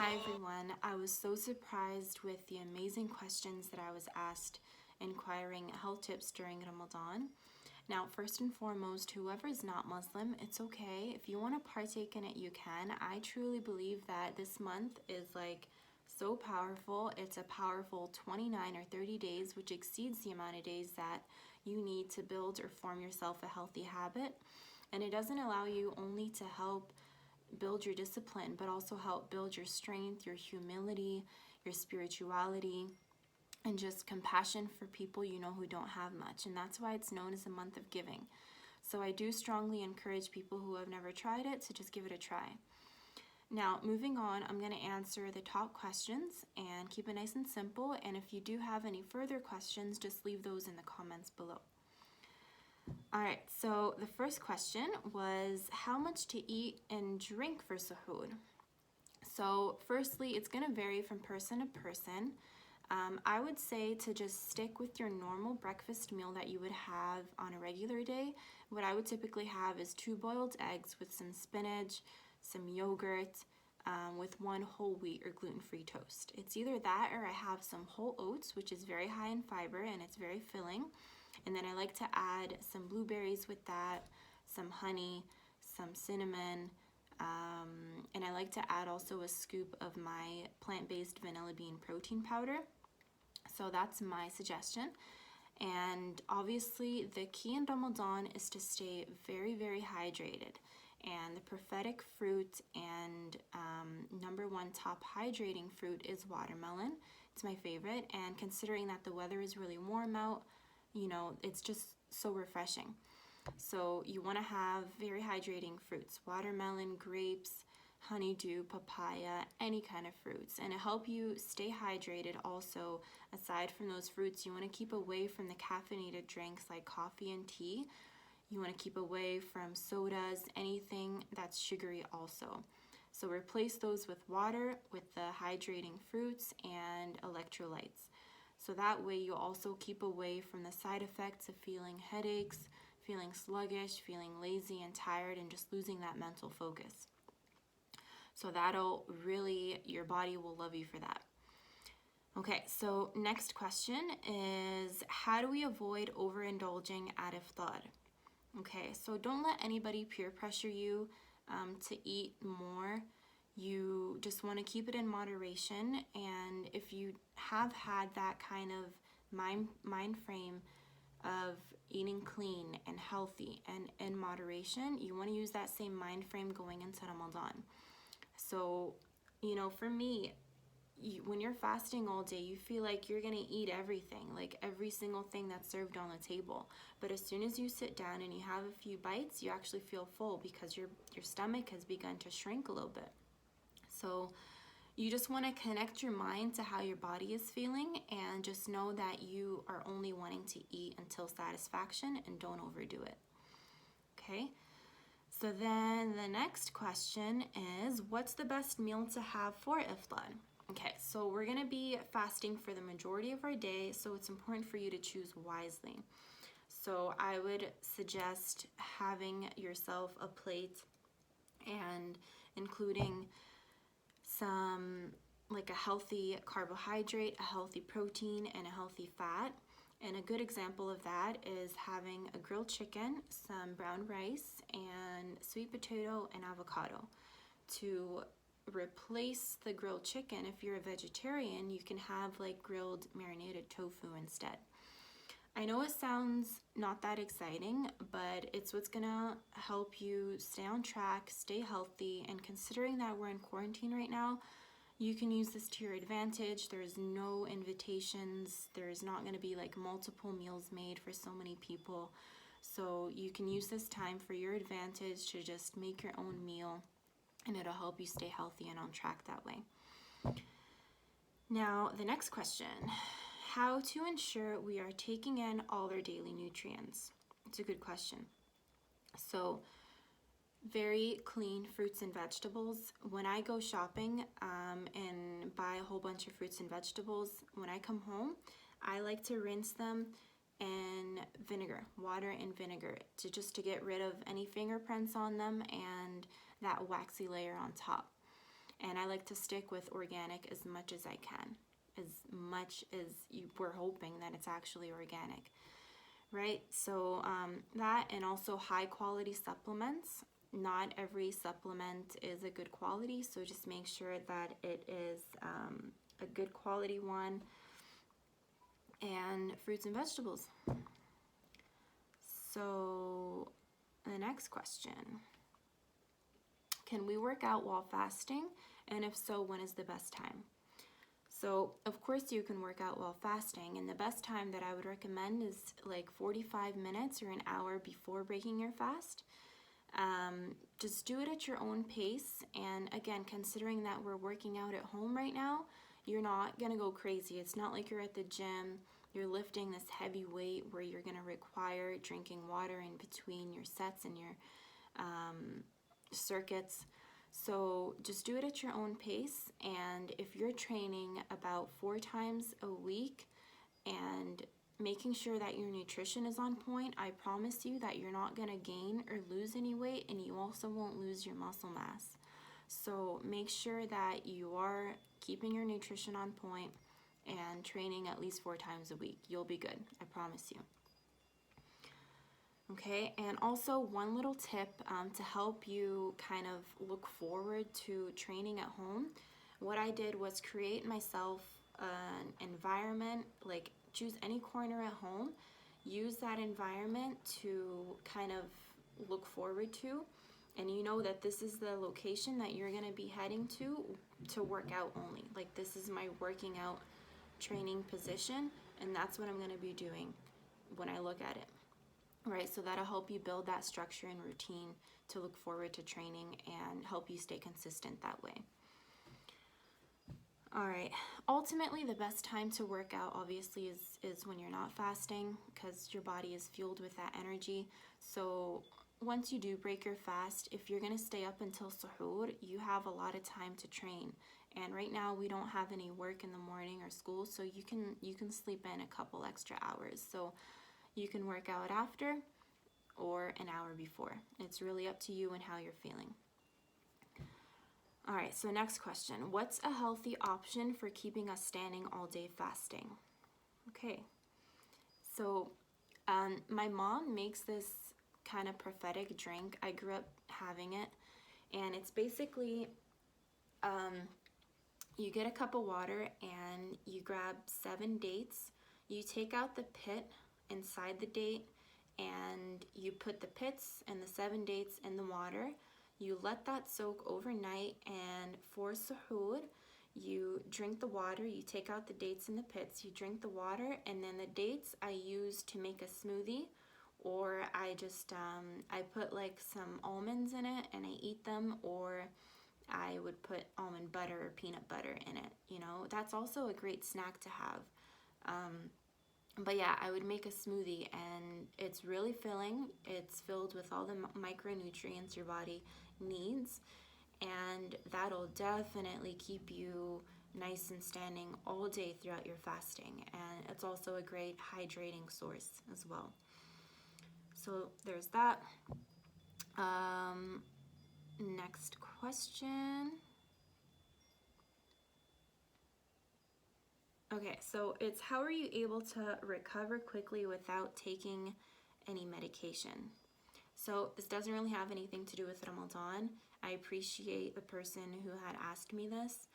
Hi everyone. I was so surprised with the amazing questions that I was asked inquiring health tips during Ramadan. Now, first and foremost, whoever is not Muslim, it's okay. If you want to partake in it, you can. I truly believe that this month is so powerful. It's a powerful 29 or 30 days, which exceeds the amount of days that you need to build or form yourself a healthy habit. And it doesn't allow you only to help build your discipline, but also help build your strength, your humility, your spirituality, and just compassion for people you know who don't have much. And that's why it's known as a month of giving. So I do strongly encourage people who have never tried it to just give it a try. Now, moving on, I'm going to answer the top questions and keep it nice and simple. And if you do have any further questions, just leave those in the comments below. Alright, so the first question was how much to eat and drink for suhoor. So firstly, it's going to vary from person to person. I would say to just stick with your normal breakfast meal that you would have on a regular day. What I would typically have is 2 boiled eggs with some spinach, some yogurt, with 1 whole wheat or gluten-free toast. It's either that or I have some whole oats, which is very high in fiber and it's very filling. And then I like to add some blueberries with that, some honey, some cinnamon, and I like to add also a scoop of my plant-based vanilla bean protein powder. So that's my suggestion. And obviously the key in Ramadan is to stay very, very hydrated. And the prophetic fruit and number 1 top hydrating fruit is watermelon. It's my favorite, and considering that the weather is really warm out, you know, it's just so refreshing. So you want to have very hydrating fruits: watermelon, grapes, honeydew, papaya, any kind of fruits. And to help you stay hydrated also, aside from those fruits, you want to keep away from the caffeinated drinks like coffee and tea. You want to keep away from sodas, anything that's sugary also. So replace those with water, with the hydrating fruits and electrolytes. So that way you'll also keep away from the side effects of feeling headaches, feeling sluggish, feeling lazy and tired, and just losing that mental focus. So that'll really, your body will love you for that. Okay, so next question is how do we avoid overindulging at iftar? Okay, so don't let anybody peer pressure you to eat more. You just want to keep it in moderation, and if you have had that kind of mind frame of eating clean and healthy and in moderation, you want to use that same mind frame going into Ramadan. So, you know, for me, when you're fasting all day, you feel like you're going to eat everything, like every single thing that's served on the table. But as soon as you sit down and you have a few bites, you actually feel full because your stomach has begun to shrink a little bit. So you just want to connect your mind to how your body is feeling and just know that you are only wanting to eat until satisfaction and don't overdo it. Okay? So then the next question is, what's the best meal to have for iftar? Okay, so we're going to be fasting for the majority of our day, so it's important for you to choose wisely. So I would suggest having yourself a plate and including some, like a healthy carbohydrate, a healthy protein, and a healthy fat. And a good example of that is having a grilled chicken, some brown rice, and sweet potato and avocado. To replace the grilled chicken, if you're a vegetarian, you can have like grilled marinated tofu instead. I know it sounds not that exciting, but it's what's gonna help you stay on track, stay healthy, and considering that we're in quarantine right now, you can use this to your advantage. There's no invitations, there's not gonna be like multiple meals made for so many people. So you can use this time for your advantage to just make your own meal, and it'll help you stay healthy and on track that way. Now, the next question. How to ensure we are taking in all our daily nutrients? It's a good question. So, very clean fruits and vegetables. When I go shopping and buy a whole bunch of fruits and vegetables, when I come home, I like to rinse them in vinegar, water and vinegar, to get rid of any fingerprints on them and that waxy layer on top. And I like to stick with organic as much as I can, as much as we're hoping that it's actually organic, right? So that, and also high quality supplements. Not every supplement is a good quality, so just make sure that it is a good quality one. And fruits and vegetables. So the next question: can we work out while fasting? And if so, when is the best time? So of course you can work out while fasting, and the best time that I would recommend is like 45 minutes or an hour before breaking your fast. Just do it at your own pace. And again, considering that we're working out at home right now, you're not gonna go crazy. It's not like you're at the gym, you're lifting this heavy weight where you're gonna require drinking water in between your sets and your circuits. So just do it at your own pace. And if you're training about 4 times a week and making sure that your nutrition is on point, I promise you that you're not going to gain or lose any weight, and you also won't lose your muscle mass. So make sure that you are keeping your nutrition on point and training at least 4 times a week. You'll be good, I promise you. Okay, and also one little tip to help you kind of look forward to training at home. What I did was create myself an environment, like choose any corner at home, use that environment to kind of look forward to, and you know that this is the location that you're going to be heading to work out only. Like, this is my working out training position, and that's what I'm going to be doing when I look at it. Right, so that'll help you build that structure and routine to look forward to training and help you stay consistent that way. All right, ultimately the best time to work out obviously is when you're not fasting, because your body is fueled with that energy. So once you do break your fast, if you're going to stay up until suhoor, you have a lot of time to train. And right now we don't have any work in the morning or school, so you can sleep in a couple extra hours. So you can work out after or an hour before. It's really up to you and how you're feeling. All right, so next question. What's a healthy option for keeping us standing all day fasting? Okay, so my mom makes this kind of prophetic drink. I grew up having it, and it's basically you get a cup of water and you grab 7 dates. You take out the pit inside the date, and you put the pits and the 7 dates in the water. You let that soak overnight, and for suhoor, you drink the water. You take out the dates and the pits, you drink the water, and then the dates I use to make a smoothie, or I just I put like some almonds in it and I eat them, or I would put almond butter or peanut butter in it. You know, that's also a great snack to have. But yeah, I would make a smoothie, and it's really filling. It's filled with all the micronutrients your body needs, and that'll definitely keep you nice and standing all day throughout your fasting. And it's also a great hydrating source as well. So there's that. Next question. Okay, so it's how are you able to recover quickly without taking any medication? So this doesn't really have anything to do with Ramadan. I appreciate the person who had asked me this.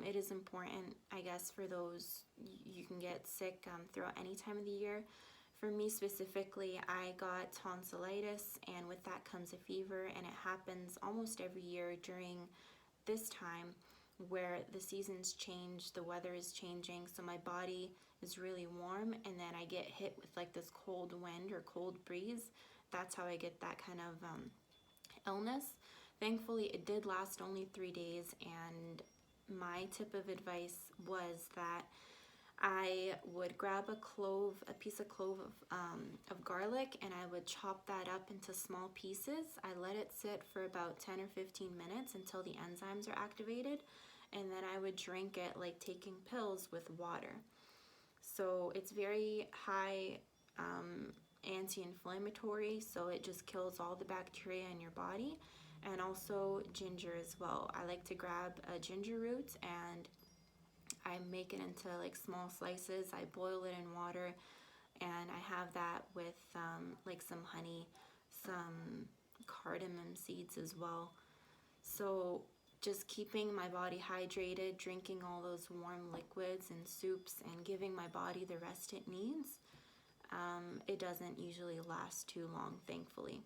It is important, I guess, for those, you can get sick throughout any time of the year. For me specifically, I got tonsillitis, and with that comes a fever, and it happens almost every year during this time, where the seasons change, the weather is changing, so my body is really warm, and then I get hit with like this cold wind or cold breeze. That's how I get that kind of illness. Thankfully, it did last only 3 days, and my tip of advice was that I would grab a piece of clove of garlic, and I would chop that up into small pieces. I let it sit for about 10 or 15 minutes until the enzymes are activated, and then I would drink it like taking pills with water. So it's very high anti-inflammatory, so it just kills all the bacteria in your body, and also ginger as well. I like to grab a ginger root and I make it into like small slices. I boil it in water and I have that with like some honey, some cardamom seeds as well. So just keeping my body hydrated, drinking all those warm liquids and soups, and giving my body the rest it needs. It doesn't usually last too long, thankfully.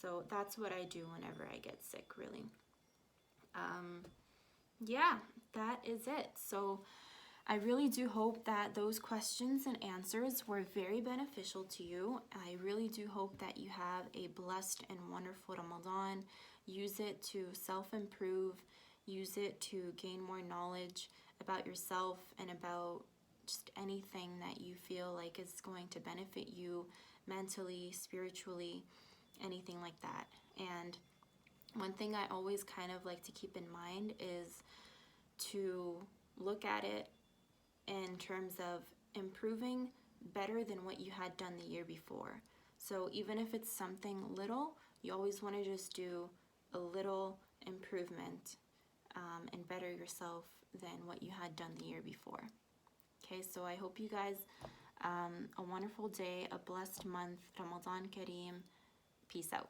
So that's what I do whenever I get sick, really. Yeah, that is it. So I really do hope that those questions and answers were very beneficial to you. I really do hope that you have a blessed and wonderful Ramadan. Use it to self-improve. Use it to gain more knowledge about yourself and about just anything that you feel like is going to benefit you mentally, spiritually, anything like that. And one thing I always kind of like to keep in mind is to look at it in terms of improving better than what you had done the year before. So even if it's something little, you always want to just do a little improvement and better yourself than what you had done the year before. Okay, so I hope you guys a wonderful day, a blessed month, Ramadan Kareem. Peace out.